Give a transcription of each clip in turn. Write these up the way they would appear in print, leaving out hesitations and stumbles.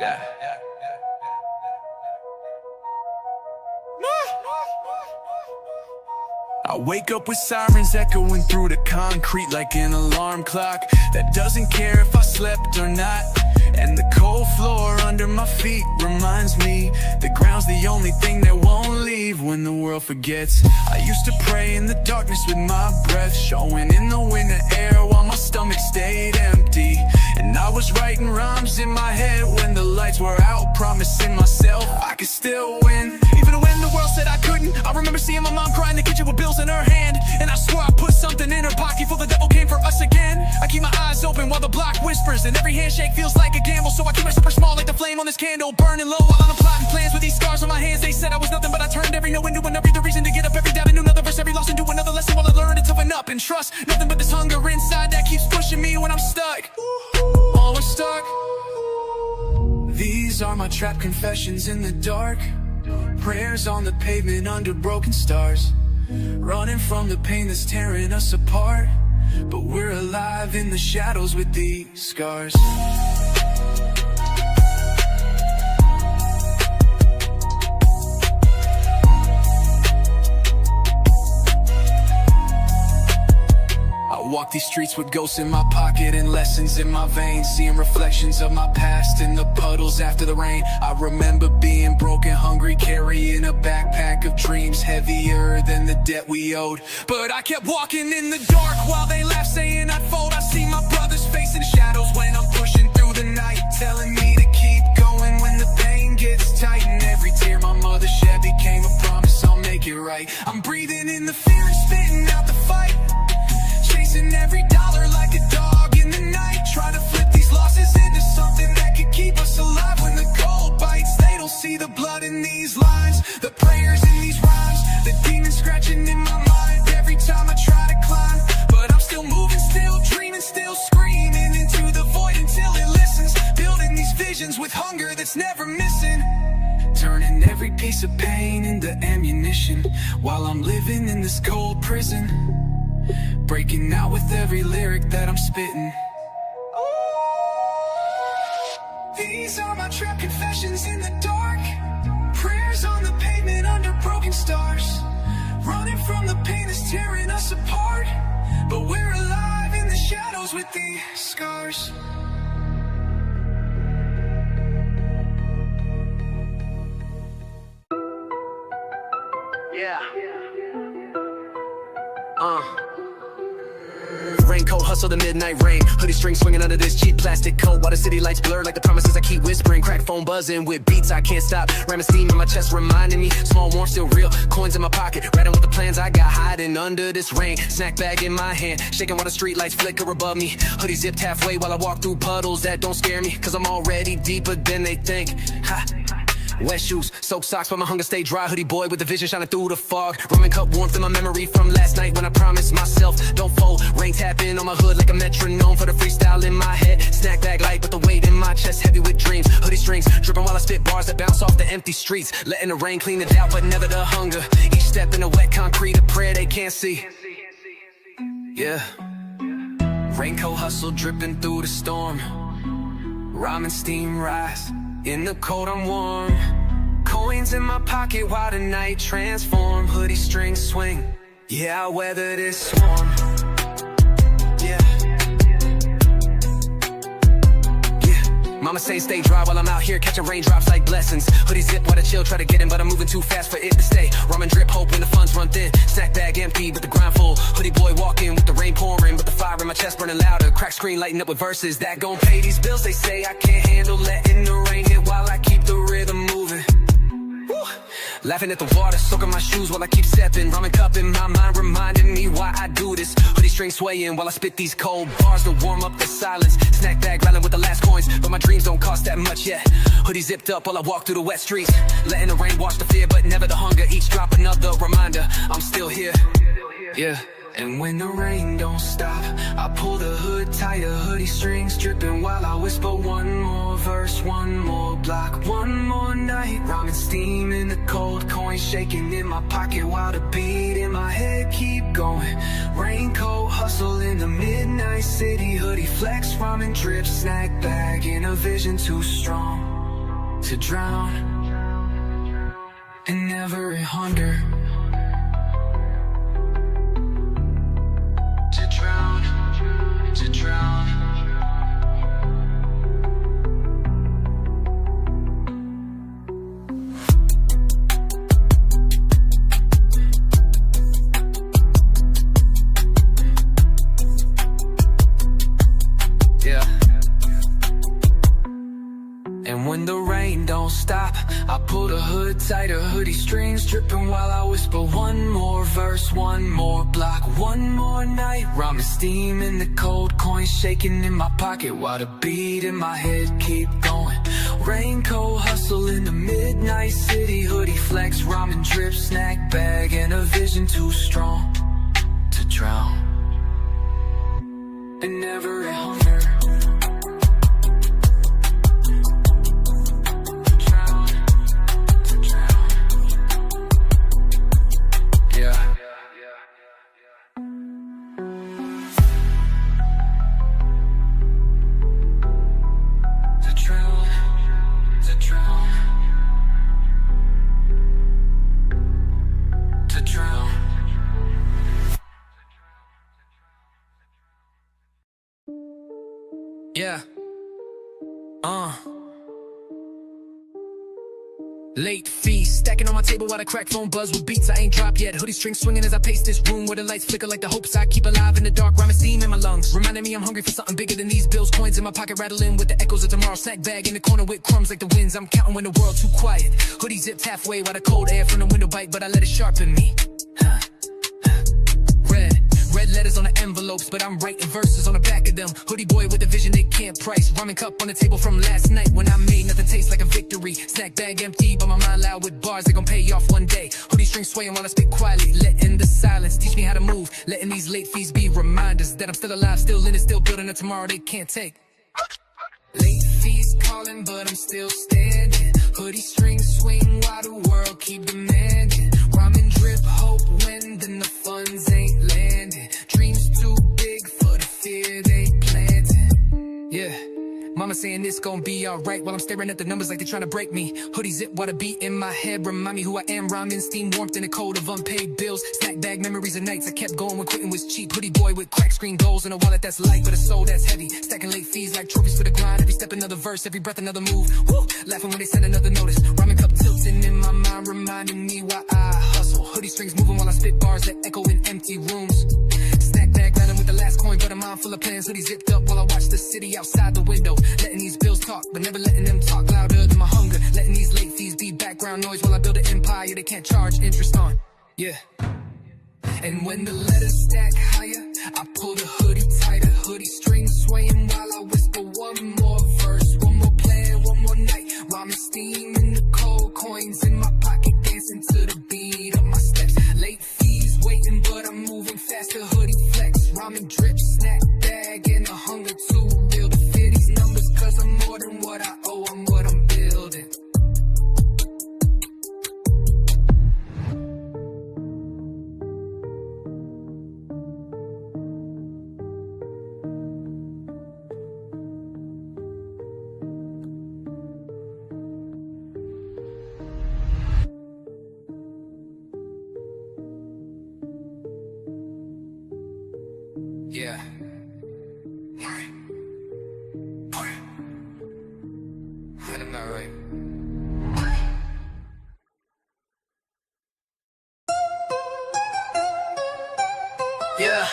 Yeah. I wake up with sirens echoing through the concrete like an alarm clock that doesn't care if I slept or not. And the cold floor under my feet reminds me the ground's the only thing that won't leave when the world forgets. I used to pray in the darkness with my breath showing in the winter air while my stomach stayed empty. And I was writing rhymes in my head when the lights were out, promising myself I could still win. Even when the world said I couldn't, I remember seeing my mom cry in the kitchen with bills in her hand. And I swore I put something in her pocket before the devil came for us again. I keep my eyes open while the block whispers, and every handshake feels like a gamble. So I keep it super small like the flame on this candle, burning low while I'm plotting plans with these scars on my hands. They said I was nothing, but I turned every no into another reason to get up every doubt, a new another verse, every loss into another lesson while I learn to toughen up and trust nothing but this hunger inside that keeps pushing me when I'm stuck. Always stuck. These are my trapped confessions in the dark, prayers on the pavement under broken stars, running from the pain that's tearing us apart, but we're alive in the shadows with these scars. I walk these streets with ghosts in my pocket and lessons in my veins, seeing reflections of my past in the puddles after the rain. I remember being broken, hungry, carrying a backpack of dreams heavier than the debt we owed. But I kept walking in the dark while they laughed, saying I'd fold. I see my brother's face in the shadows when I'm pushing through the night, telling me to keep going when the pain gets tight. And every tear my mother shed became a promise I'll make it right. I'm breathing in the fear and spitting out the fight, chasing every dollar like a dog in the night, trying to flip these losses into something that could keep us alive when the cold bites. They don't see the blood in these lines, the prayers in these rhymes, the demons scratching in my mind every time I try to climb. But I'm still moving, still dreaming, still screaming into the void until it listens, building these visions with hunger that's never missing, turning every piece of pain into ammunition while I'm living in this cold prison, breaking out with every lyric that I'm spitting. These are my trapped confessions in the dark, prayers on the pavement under broken stars, running from the pain that's tearing us apart, but we're alive in the shadows with these scars. Yeah. Raincoat, hustle the midnight rain, hoodie string swinging under this cheap plastic coat while the city lights blur like the promises I keep whispering. Crack phone buzzing with beats I can't stop, ramming steam in my chest reminding me small warmth still real, coins in my pocket, writing with the plans I got hiding under this rain. Snack bag in my hand, shaking while the street lights flicker above me, hoodie zipped halfway while I walk through puddles that don't scare me, cause I'm already deeper than they think. Ha. Wet shoes, soaked socks, but my hunger stay dry. Hoodie boy with the vision shining through the fog. Rumming cup warmth in my memory from last night when I promised myself don't fold. Rain tapping on my hood like a metronome for the freestyle in my head. Snack bag light, but the weight in my chest heavy with dreams. Hoodie strings dripping while I spit bars that bounce off the empty streets. Letting the rain clean it out, but never the hunger. Each step in the wet concrete, a prayer they can't see. Yeah. Raincoat hustle dripping through the storm. Rhyming steam rise. In the cold I'm warm, coins in my pocket while the night transform. Hoodie strings swing, yeah, I weather this storm. Yeah. Mama say stay dry while I'm out here catching raindrops like blessings. Hoodie zip while the chill try to get in, but I'm moving too fast for it to stay. Ramen drip, hoping the funds run thin. Snack bag empty, but the grind full. Hoodie boy walking with the rain pouring, but the fire in my chest burning louder. Crack screen lighting up with verses that gon' pay these bills. They say I can't handle letting the rain hit while I keep the rhythm moving. Woo. Laughing at the water, soaking my shoes while I keep stepping. Ramen cup in my mind reminding me why I do this. Hoodie string swaying while I spit these cold bars to warm up the silence. Snack bag rattling with the last coins, but my dreams don't cost that much yet. Hoodie zipped up while I walk through the wet streets, letting the rain wash the fear, but never the hunger. Each drop another reminder, I'm still here. Yeah. And when the rain don't stop, I pull the hood tighter, hoodie strings dripping while I whisper one more verse, one more block, one more night. Rhyming steam in the cold, coins shaking in my pocket while the beat in my head keep going. Raincoat hustle in the midnight city, hoodie flex, rhyming drip, snack bag in a vision too strong. to drown in every hunger. To drown, to drown. And when the rain don't stop, I pull the hood tighter, hoodie strings dripping while I whisper one more verse, one more block, one more night. Ramen steam in the cold, coins shaking in my pocket while the beat in my head keep going. Raincoat hustle in the midnight city, hoodie flex, ramen drip, snack bag, and a vision too strong to drown in every hunger. Yeah. Late fees stacking on my table while the crack phone buzz with beats I ain't dropped yet. Hoodie string swinging as I pace this room where the lights flicker like the hopes I keep alive in the dark. Rhyming steam in my lungs, reminding me I'm hungry for something bigger than these bills. Coins in my pocket rattling with the echoes of tomorrow. Snack bag in the corner with crumbs like the winds. I'm counting when the world too quiet. Hoodie zipped halfway while the cold air from the window bite, but I let it sharpen me. Red letters on the envelopes, but I'm writing verses on the back of them. Hoodie boy with a vision they can't price. Ramen cup on the table from last night when I made nothing taste like a victory. Snack bag empty, but my mind loud with bars they gon' pay off one day. Hoodie string swaying while I speak quietly, letting the silence teach me how to move. Letting these late fees be reminders that I'm still alive, still in it, still building a tomorrow they can't take. Late fees calling, but I'm still standing. Hoodie string swing while the world keep demanding. Ramen drip, hope when then the funds ain't landing. Dreams too big for the fear they planting. Yeah, mama saying this gon' be alright while I'm staring at the numbers like they're trying to break me. Hoodie zip while the beat in my head remind me who I am. Ramen steam warmth in a cold of unpaid bills. Snack bag memories of nights I kept going when quitting was cheap. Hoodie boy with crack screen goals and a wallet that's light but a soul that's heavy. Stacking late fees like trophies for the grind. Every step another verse, every breath another move. Woo! Laughing when they send another notice. Ramen cup tilting in my mind reminding me why I hustle. Hoodie strings moving while I spit bars that echo in empty rooms. Snack bag landing with the last coin but a mind full of plans. Hoodie zipped up while I watch the city outside the window. Letting these bills talk but never letting them talk louder than my hunger. Letting these late fees be background noise while I build an empire they can't charge interest on. Yeah. And when the letters stack higher, I pull the hoodie tighter. Hoodie string swaying while I whisper one more verse, one more plan, one more night. Ramen steam in the cold, coins in my pocket dancing to the beat of my steps. Late fees waiting but I'm moving faster. Hoodie flex, ramen drip, snack bag and the hunger to real to fit these numbers. Cause I'm more than what I owe, I'm what I'm building. Yeah. I'm not right. Yeah.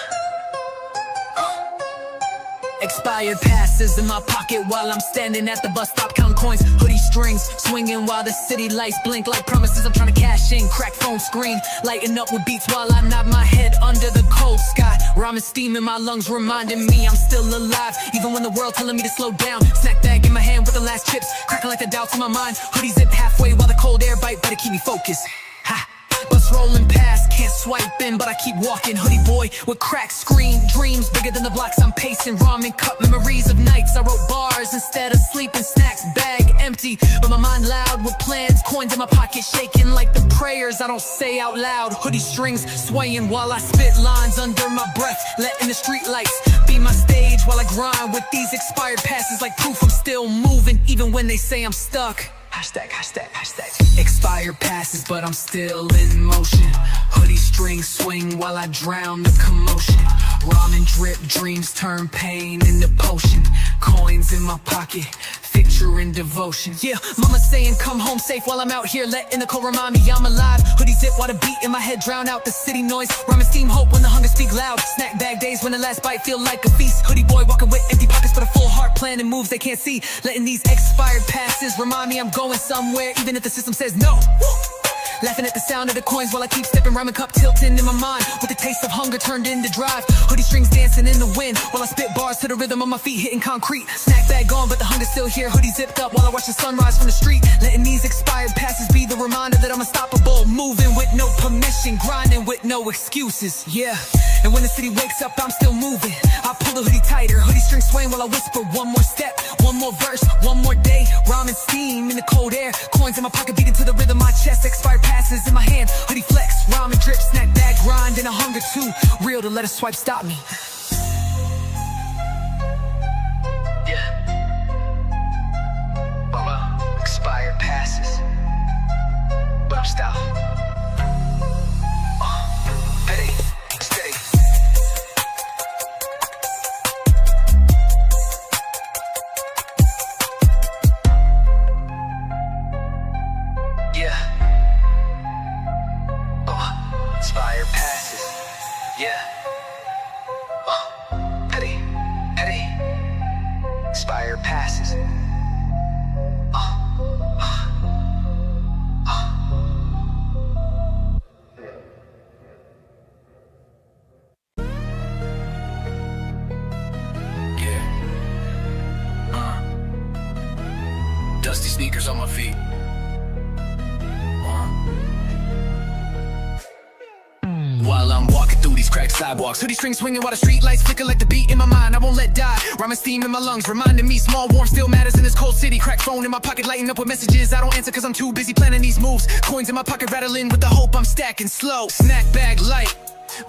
Expired passes in my pocket while I'm standing at the bus stop counting coins. Hoodie strings swinging while the city lights blink like promises I'm trying to cash in. Crack phone screen lighting up with beats while I nod my head under the cold sky. Ramen steam in my lungs reminding me I'm still alive even when the world telling me to slow down. Snack bag in my hand with the last chips cracking like the doubts in my mind. Hoodie zip halfway while the cold air bite better keep me focused. Ha. Bus rolling past, can't swipe in, but I keep walking. Hoodie boy with cracked screen, dreams bigger than the blocks I'm pacing. Ramen cup memories of nights I wrote bars instead of sleeping. Snacks bag empty, but my mind loud with plans. Coins in my pocket shaking like the prayers I don't say out loud. Hoodie strings swaying while I spit lines under my breath, letting the street lights be my stage while I grind with these expired passes like proof I'm still moving even when they say I'm stuck. Expired passes, but I'm still in motion. Hoodie strings swing while I drown the commotion. Ramen drip, dreams turn pain into potion. Coins in my pocket, picture in devotion. Yeah, mama saying come home safe while I'm out here letting the cold remind me I'm alive. Hoodie zip while the beat in my head drown out the city noise. Ramen steam hope when the hunger speak loud. Snack bag days when the last bite feel like a feast. Hoodie boy walking with empty pockets but a full heart, planning moves they can't see. Letting these expired passes remind me I'm going somewhere even if the system says no. Laughing at the sound of the coins while I keep stepping, ramen cup tilting in my mind with the taste of hunger turned into drive. Hoodie strings dancing in the wind while I spit bars to the rhythm of my feet hitting concrete. Snack bag gone but the hunger's still here. Hoodie zipped up while I watch the sunrise from the street. Letting these expired passes be the reminder that I'm unstoppable. Moving with no permission, grinding with no excuses. Yeah, and when the city wakes up I'm still moving. I pull the hoodie tighter, hoodie string swaying while I whisper one more step, one more verse, one more day. Ramen steam in the cold air, coins in my pocket beating to the rhythm of my chest. Expired passes in my hand, hoodie flex, ramen drip, snack bag grind, and a hunger too real to let a swipe stop me. Yeah, well, expired passes, but I'm still steady, steady. Yeah. Expired passes, yeah. Petty, petty. Expired passes. Yeah. Dusty sneakers on my feet. While I'm walking through these cracked sidewalks, hoodie string swinging while the street lights flicker like the beat in my mind. I won't let die. Ramen steam in my lungs, reminding me small warmth still matters in this cold city. Cracked phone in my pocket, lighting up with messages I don't answer cause I'm too busy planning these moves. Coins in my pocket rattling with the hope I'm stacking slow. Snack bag light,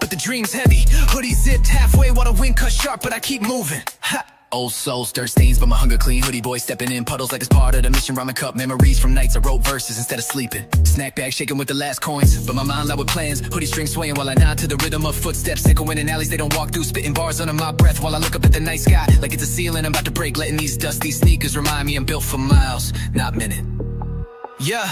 but the dream's heavy. Hoodie zipped halfway while the wind cut sharp, but I keep moving. Ha! Old souls, dirt stains, but my hunger clean. Hoodie boy stepping in puddles like it's part of the mission. Ramen cup memories from nights I wrote verses instead of sleeping. Snack bag shaking with the last coins, but my mind loud with plans. Hoodie string swaying while I nod to the rhythm of footsteps echoing in alleys they don't walk through. Spitting bars under my breath while I look up at the night sky like it's a ceiling I'm about to break. Letting these dusty sneakers remind me I'm built for miles, not minute. Yeah.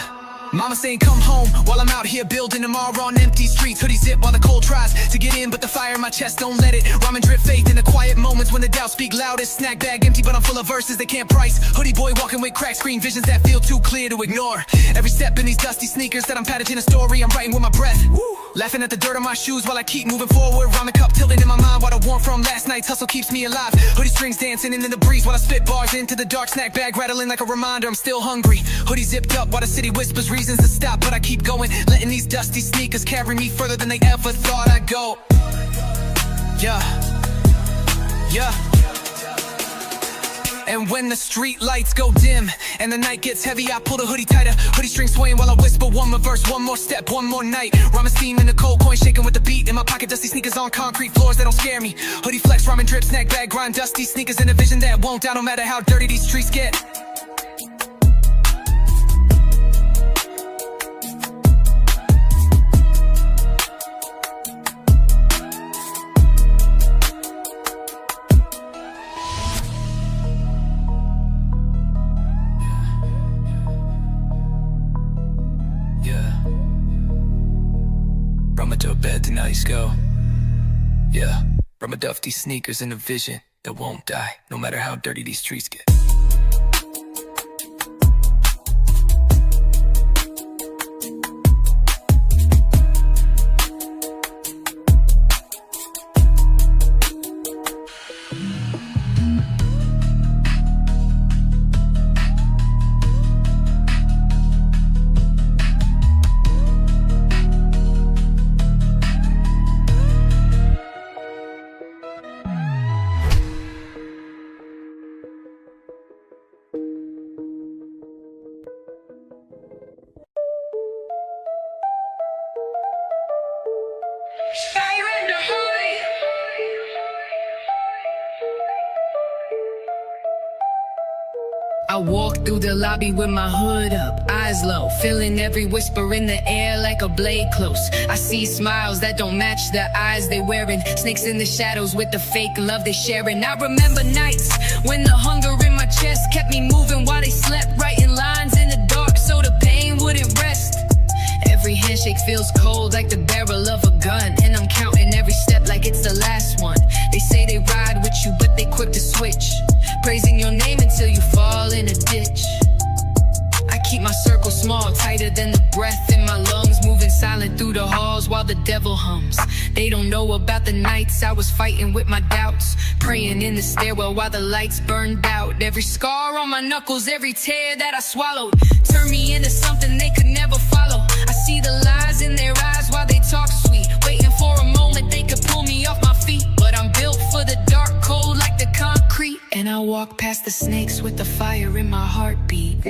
Mama saying come home while I'm out here building tomorrow on empty streets. Hoodie zip while the cold tries to get in, but the fire in my chest don't let it. Ramen drip faith in the quiet moments when the doubts speak loudest. Snack bag empty, but I'm full of verses they can't price. Hoodie boy walking with cracked screen visions that feel too clear to ignore. Every step in these dusty sneakers that I'm packaging a story I'm writing with my breath. Woo. Laughing at the dirt on my shoes while I keep moving forward. Ramen cup tilting in my mind while the warmth from last night's hustle keeps me alive. Hoodie strings dancing in the breeze while I spit bars into the dark. Snack bag rattling like a reminder I'm still hungry. Hoodie zipped up while the city whispers reasons to stop, but I keep going, letting these dusty sneakers carry me further than they ever thought I'd go. Yeah, yeah. And when the street lights go dim and the night gets heavy, I pull the hoodie tighter. Hoodie string swaying while I whisper one more verse, one more step, one more night. Ramen steam in the cold, coin shaking with the beat in my pocket. Dusty sneakers on concrete floors that don't scare me. Hoodie flex, ramen drip, snack bag grind. Dusty sneakers in a vision that won't die no matter how dirty these streets get. To bed, the nights go. Yeah, from a dusty sneakers in a vision that won't die, no matter how dirty these streets get. I walk through the lobby with my hood up, eyes low, feeling every whisper in the air like a blade close. I see smiles that don't match the eyes they wearing, snakes in the shadows with the fake love they sharing. I remember nights when the hunger in my chest kept me moving while they slept, writing lines in the dark so the pain wouldn't rest. Every handshake feels cold like the barrel of a gun, and I'm counting every step like it's the last one. They say they ride with you, but they quick to switch, praising your name until you fall in a ditch. I keep my circle small, tighter than the breath in my lungs, moving silent through the halls while the devil hums. They don't know about the nights I was fighting with my doubts, praying in the stairwell while the lights burned out. Every scar on my knuckles, every tear that I swallowed, turned me into something they could never follow. I see the lies in their eyes while they talk sweet, waiting for a moment they could pull me off my feet. But I'm built for the dark, cold like the concrete, and I walk past the snakes with the fire in my heartbeat.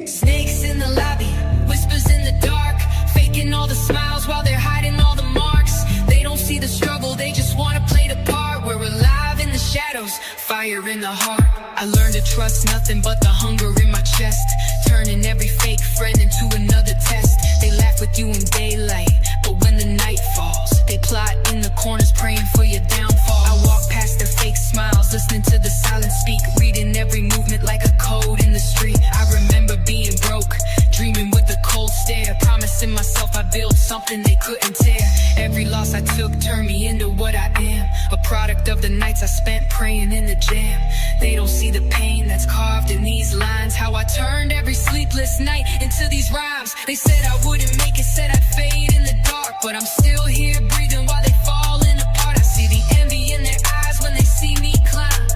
Snakes in the lobby, whispers in the dark, faking all the smiles while they're hiding all the marks. They don't see the struggle, they just wanna play the part. We're alive in the shadows, fire in the heart. I learned to trust nothing but the hunger in my chest, turning every fake friend into another test. They laugh with you in daylight, but when the night falls, they plot in the corners praying for your downfall. I walk past their fake smiles, listening to the silence speak, reading every movement like a code in the street. I remember being broke, dreaming with a cold stare, promising myself I'd build something they couldn't tear. Every loss I took turned me into what I am, a product of the nights I spent praying in the jam. They don't see the pain that's carved in these lines, how I turned every sleepless night into these rhymes. They said I wouldn't make it, said I'd fade in the dark, but I'm still here breathing while they falling apart. I see the envy in their eyes when they see me climb,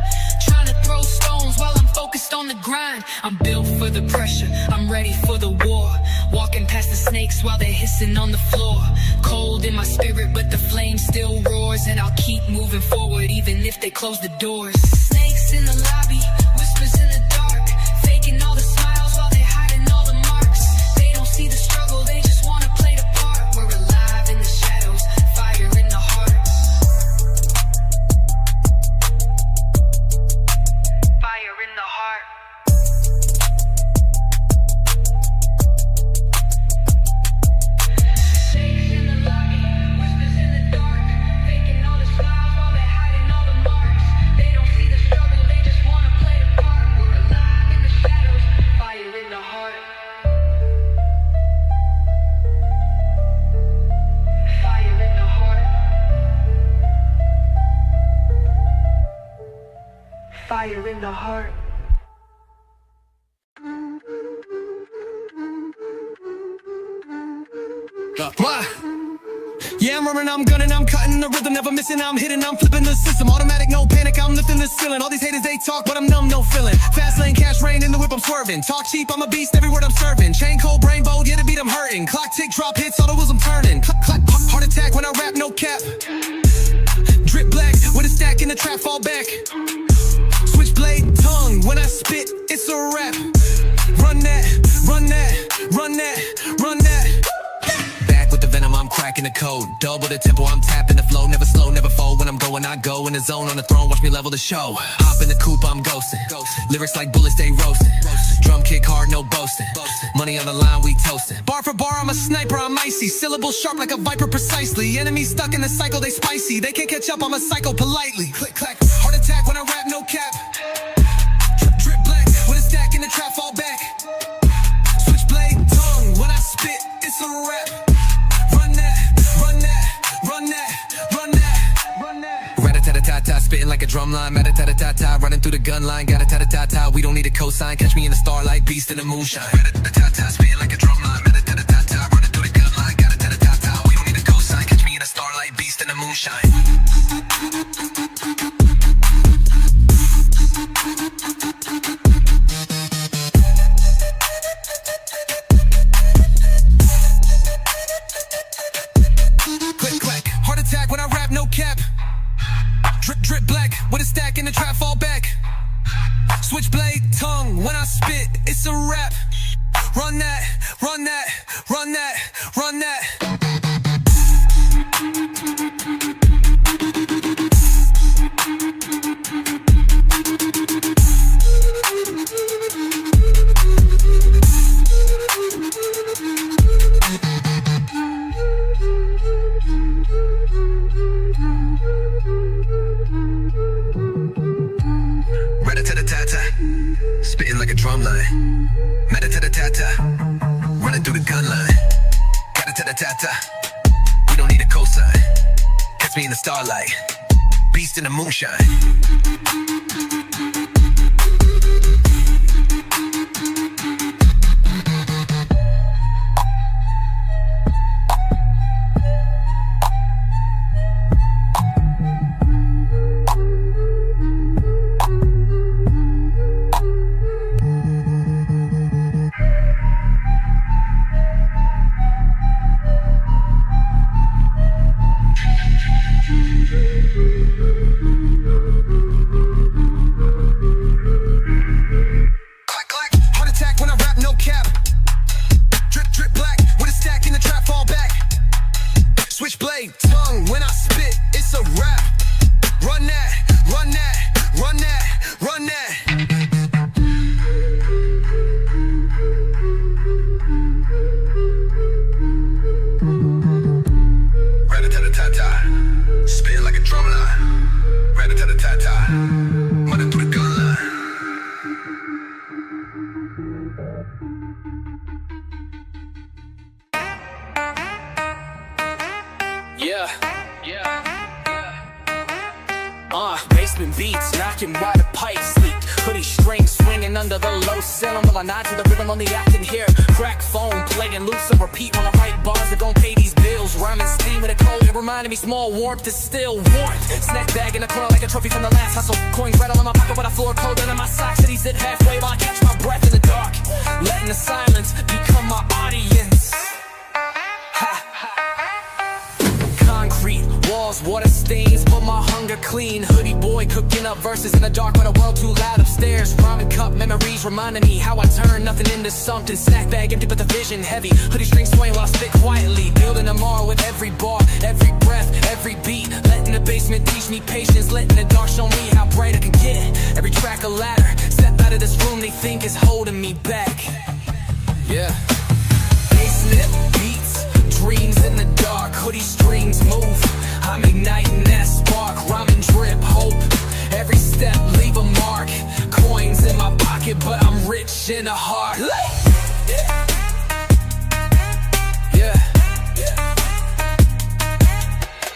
trying to throw stones while I'm focused on the grind. I'm built for the pressure, I'm ready for the war, walking past the snakes while they're hissing on the floor. Cold in my spirit, but the flame still roars, and I'll keep moving forward even if they close the doors. Snakes in the lobby, whispers in the dark, faking all the smiles while they're hiding all the marks. They don't see the struggle, they just wanna play the part. We're alive in the shadows, fire in the heart. Fire in the heart. Snakes in the lobby, whispers in the dark, faking all the smiles while they're hiding all the marks. They don't see the struggle, they just wanna play the part. We're alive in the shadows, fire in the heart. Fire in the heart. Fire in the heart. Why? Yeah, I'm running, I'm gunning, I'm cutting the rhythm, never missing, I'm hitting, I'm flipping the system. Automatic, no panic, I'm lifting the ceiling. All these haters, they talk, but I'm numb, no feeling. Fast lane, cash rain, in the whip, I'm swerving. Talk cheap, I'm a beast, every word I'm serving. Chain cold, brain bold, yeah, the beat I'm hurting. Clock tick, drop hits, all the wheels I'm turning. Clap, clap, heart attack when I rap, no cap. Drip black, with a stack in the trap, fall back. Switchblade tongue, when I spit, it's a rap. Run that, run that, run that, run that. Back with the venom, I'm cracking the code. Double the tempo, I'm tapping the flow. Never slow, never fold. When I'm going, I go in the zone on the throne. Watch me level the show. Hop in the coupe, I'm ghosting. Lyrics like bullets, they roasting. Drum kick hard, no boasting. Money on the line, we toasting. Bar for bar, I'm a sniper, I'm icy. Syllables sharp like a viper precisely. Enemies stuck in the cycle, they spicy. They can't catch up, I'm a psycho politely. Click, clack, heart attack when I rap, no cap. Drip black, with a stack in the trap, fall back. Switchblade tongue, when I spit, it's a rap. Run that, run that, run that, run that, run that. Rat-a-tat-a-ta-ta, spitting like a drum line. Rat-a-tat-a-ta-ta, running through the gun line. Got-a-tat-a-ta-ta, we don't need a cosign. Catch me in the starlight, beast in the moonshine. Rat-a-tat-a-ta, spitting like a drum line. Rat-a-tat-a-ta-ta, running through the gun line. Got-a-tat-a-ta-ta, we don't need a cosign. Catch me in the starlight, beast in the moonshine. Click, clack, heart attack when I rap, no cap. Drip, drip black, with a stack in the trap, fall back. Switchblade tongue, when I spit, it's a rap. Run that, run that, run that, run that. drum line. Meta-ta-ta-ta-ta, running through the gun line. Kata-ta-ta-ta-ta, we don't need a cosign. Catch me in the starlight, beast in the moonshine. Switchblade tongue when I spit, it's a rap. Run that, run that, run that, run that. Rat-a-tat-a-ta-ta, spin like a drum line. Rat-a-tat-a-ta-ta, running through the gun line. Basement beats, knocking while the pipe sleep. Hoodie strings swinging under the low ceiling while I nod to the rhythm on the acting here. Crack phone playing loose and repeat while I write bars that gon' pay these bills. Rhyming steam in the cold, it reminded me small warmth is still warmth. Snack bag in the corner like a trophy from the last hustle. Coins rattle in my pocket, but I floor colder than my socks. Cities sit halfway while I catch my breath in the dark. Letting the silence become my audience. Concrete walls, water stains, but my hunger clean. Hoodie boy cooking up verses in the dark, but a world too loud upstairs. Ramen cup memories reminding me how I turn nothing into something. Snack bag empty, but the vision heavy. Hoodie string swaying while I spit quietly. Building tomorrow with every bar, every breath, every beat. Letting the basement teach me patience. Letting the dark show me how bright I can get. Every track a ladder. Step out of this room they think is holding me back. Yeah. Basement beats, dreams in the dark. Hoodie strings move, I'm igniting that spark. Rhyming drip, hope, every step leave a mark. Coins in my pocket, but I'm rich in the heart.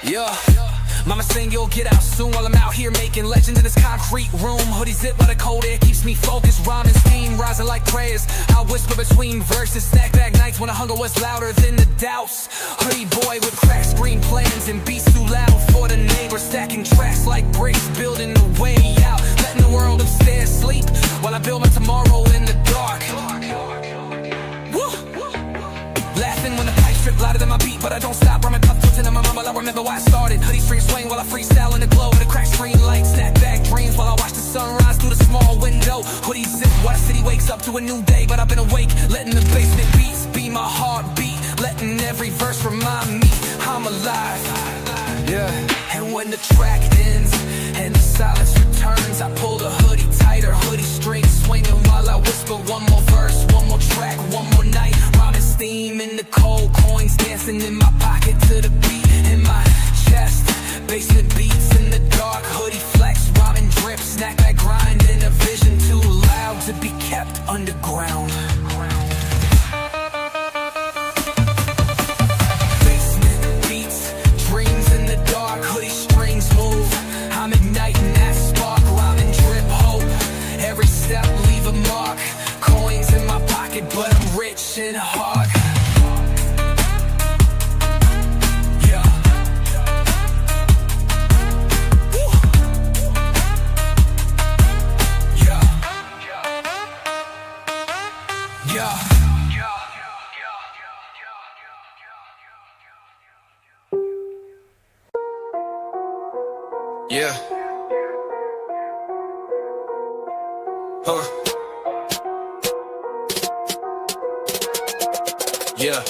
Yeah. Mama saying you'll get out soon while I'm out here making legends in this concrete room. Hoodie zip while the cold air keeps me focused. Rhyming steam rising like prayers. I'll whisper between verses. Snack bag nights when the hunger was louder than the doubts. Hoodie boy with cracked screen plans and beats too loud for the neighbors. Stacking tracks like bricks, building the way out. Letting the world upstairs sleep while I build my tomorrow in the dark. Woo! Laughing when the pipe strip louder than my beat, but I don't stop. Rhyming puff tilting in my mouth while I remember why I started. Hoodie string swing while I freestyle in the glow of the cracked screen light. Snack bag dreams while I watch the sunrise through the small window. Hoodie zip while the city wakes up to a new day, but I've been awake, letting the basement beats be my heartbeat. Letting every verse remind me I'm alive. Yeah. And when the track ends and the silence returns, I pull the hoodie tighter. Hoodie string swinging while I whisper one more verse, one more track, one more night. Rhyming steam in the cold, coins dancing in my pocket to the beat in my chest. Basement beats in the dark, hoodie flex, rhyming drip, snack back grind in a vision too loud to be kept underground. Basement beats, dreams in the dark, hoodie strings move. I'm igniting that spark, rhyming drip hope. Every step leave a mark. Coins in my pocket, but I'm rich in heart. Yeah. Huh. Yeah.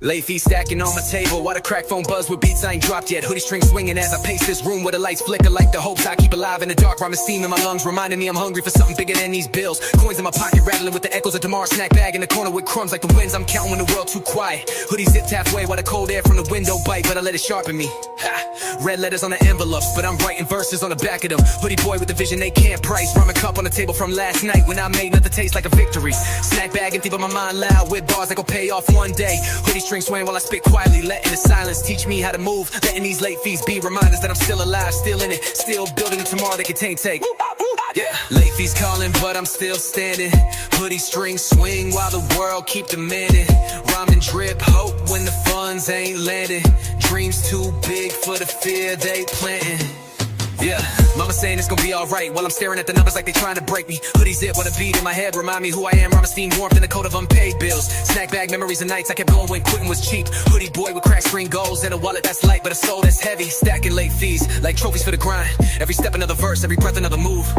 Late feet stacking on my table while the crack phone buzz with beats I ain't dropped yet. Hoodie string swinging as I pace this room where the lights flicker like the hopes I keep alive in the dark. Rhyme steam in my lungs reminding me I'm hungry for something bigger than these bills. Coins in my pocket rattling with the echoes of tomorrow's snack bag in the corner with crumbs like the winds I'm counting when the world too quiet. Hoodie zipped halfway while the cold air from the window bite, but I let it sharpen me. Ha. Red letters on the envelopes, but I'm writing verses on the back of them. Hoodie boy with the vision they can't price. Ramen cup on the table from last night when I made nothing taste like a victory. Snack bag empty but my mind loud with bars that gon' pay off one day. Hoodie string swaying while I spit quietly, letting the silence teach me how to move. Letting these late fees be reminders that I'm still alive, still in it, still building a tomorrow that can take. Yeah. Late fees calling, but I'm still standing. Hoodie string swing while the world keep demanding. Rhyming drip, hope when the funds ain't landing. Dreams too big for the fear they planting. Yeah, mama saying it's gonna be alright while I'm staring at the numbers like they trying to break me. Hoodie zip with a beat in my head, remind me who I am. Rhyme steam warmth in the coat of unpaid bills. Snack bag memories of nights I kept going when quitting was cheap. Hoodie boy with cracked screen goals and a wallet that's light but a soul that's heavy. Stacking late fees like trophies for the grind. Every step another verse, every breath another move.